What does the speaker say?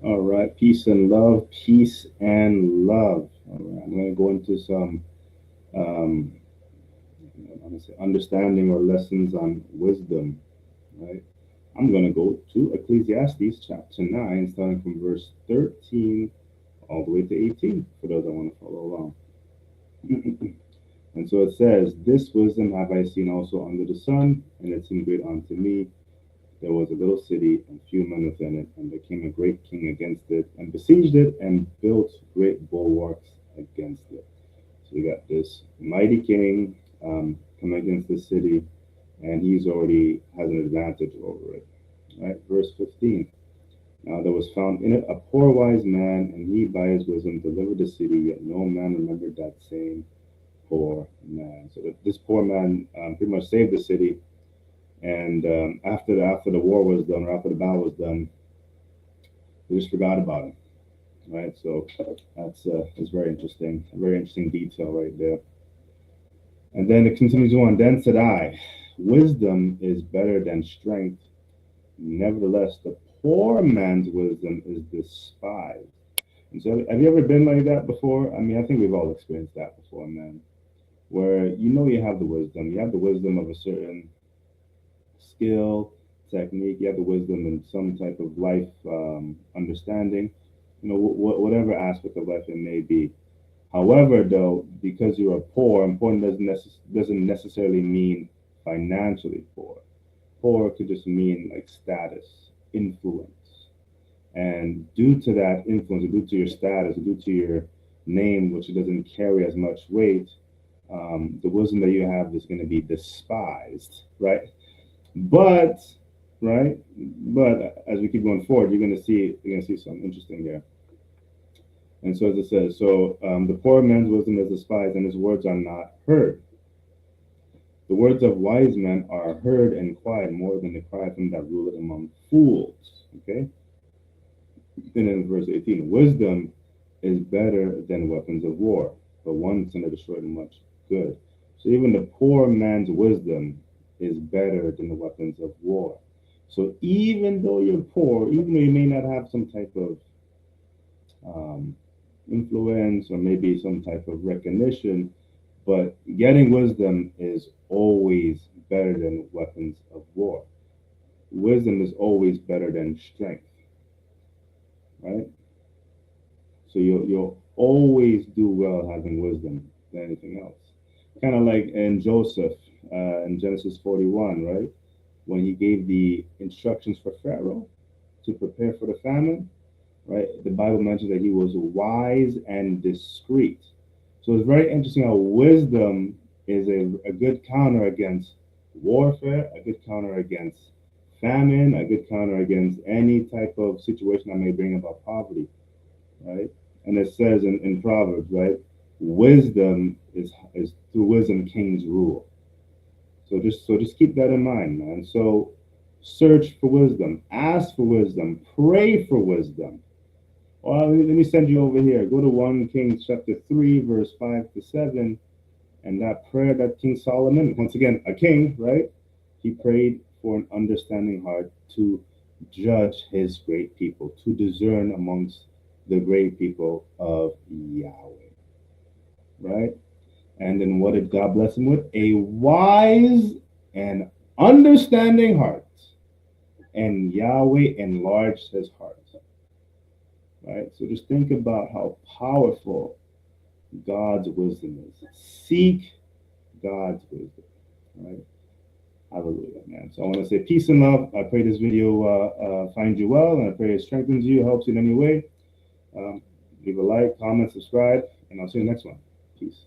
All right, peace and love, peace and love. All right, I'm going to go into some um, I'm gonna say understanding or lessons on wisdom. Right, I'm going to go to Ecclesiastes chapter 9, starting from verse 13 all the way to 18 for those that want to follow along. And so it says, "This wisdom have I seen also under the sun, and it seemed great unto me. There was a little city, and few men within it, and there came a great king against it, and besieged it, and built great bulwarks against it." So we got this mighty king coming against the city, and he's already has an advantage over it. Right, verse 15. Now there was found in it a poor wise man, and he by his wisdom delivered the city, yet no man remembered that same poor man. So this poor man pretty much saved the city, and after the war was done, or after the battle was done, they just forgot about him. Right, so that's very interesting, a very interesting detail right there. And then it continues on. Then said I, wisdom is better than strength. Nevertheless, the poor man's wisdom is despised. And so, have you ever been like that before? I mean, I think we've all experienced that before, man. Where you have the wisdom of a certain skill, technique, you have the wisdom and some type of life understanding, whatever aspect of life it may be. However, though, because you are poor, and poor doesn't necessarily mean financially poor. Poor could just mean like status, influence. And due to that influence, or due to your status, or due to your name, which doesn't carry as much weight, the wisdom that you have is going to be despised, right? But, right, but as we keep going forward, you're going to see something interesting here. And so as it says, the poor man's wisdom is despised, and his words are not heard. The words of wise men are heard and quiet more than the cry of them that ruleth among fools. Okay? And then verse 18, wisdom is better than weapons of war, but one sinner destroyed much good. So even the poor man's wisdom is better than the weapons of war. So even though you're poor, even though you may not have some type of um, influence or maybe some type of recognition, but getting wisdom is always better than weapons of war. Wisdom is always better than strength, right? So you'll always do well having wisdom than anything else. Kind of like in Joseph in Genesis 41, right? When he gave the instructions for Pharaoh to prepare for the famine, right? The Bible mentions that he was wise and discreet. So it's very interesting how wisdom is a good counter against warfare, a good counter against famine, a good counter against any type of situation that may bring about poverty, right? And it says in Proverbs, right? Wisdom is through wisdom kings rule. So just keep that in mind, man. So search for wisdom, ask for wisdom, pray for wisdom. Well, let me send you over here. Go to 1 Kings chapter 3, verse 5 to 7. And that prayer that King Solomon, once again, a king, right? He prayed for an understanding heart to judge his great people, to discern amongst the great people of Yahweh, right? And then what did God bless him with? A wise and understanding heart. And Yahweh enlarged his heart, right? So just think about how powerful God's wisdom is. Seek God's wisdom, right? Hallelujah, man. So I want to say peace and love. I pray this video finds you well, and I pray it strengthens you, helps you in any way. Leave a like, comment, subscribe, and I'll see you next one. Peace.